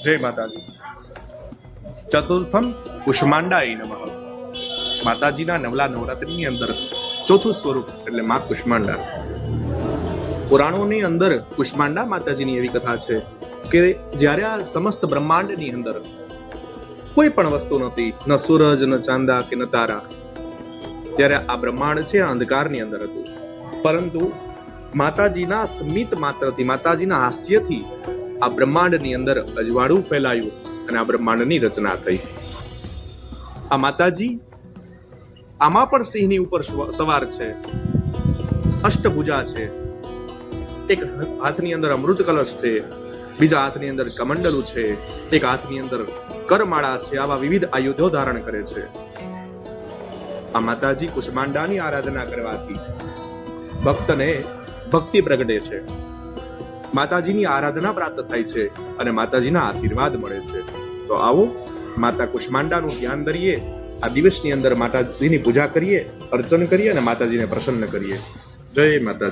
જય માતાજી. ચતુર્થમ કુષ્માંડાય નમઃ. માતાજીના નવલા નવરાત્રિની અંદર ચોથું સ્વરૂપ એટલે માં કુષ્માંડા. પુરાણોની અંદર કુષ્માંડા માતાજીની એવી કથા છે કે જ્યારે આ સમસ્ત બ્રહ્માંડની અંદર કોઈ પણ વસ્તુ નહોતી, ન સૂરજ, ન ચાંદા કે ન તારા, ત્યારે આ બ્રહ્માંડ છે આ અંધકારની અંદર હતું. પરંતુ માતાજીના સ્મિત માત્રથી, માતાજીના હાસ્યથી આ બ્રહ્માંડની અંદર અજવાળું ફેલાયું અને આ બ્રહ્માંડની રચના થઈ. આ માતાજી આમાં પણ સિંહની ઉપર સવાર છે, અષ્ટભુજા છે, એક હાથની અંદર અમૃત કલશ છે, બીજા હાથની અંદર કમંડલું છે, એક હાથની અંદર કરમાળા છે. આવા વિવિધ આયુધો ધારણ કરે છે. આ માતાજી કુષ્માંડાની આરાધના કરવાથી ભક્તને ભક્તિ પ્રગટે છે, માતાજીની આરાધના પ્રાપ્ત થાય છે અને માતાજીના આશીર્વાદ મળે છે. તો આવો માતા કુષ્માંડાનું ધ્યાન ધરીએ, આ દિવસની અંદર માતાજીની પૂજા કરીએ, અર્ચન કરીએ અને માતાજીને પ્રસન્ન કરીએ. જય માતાજી.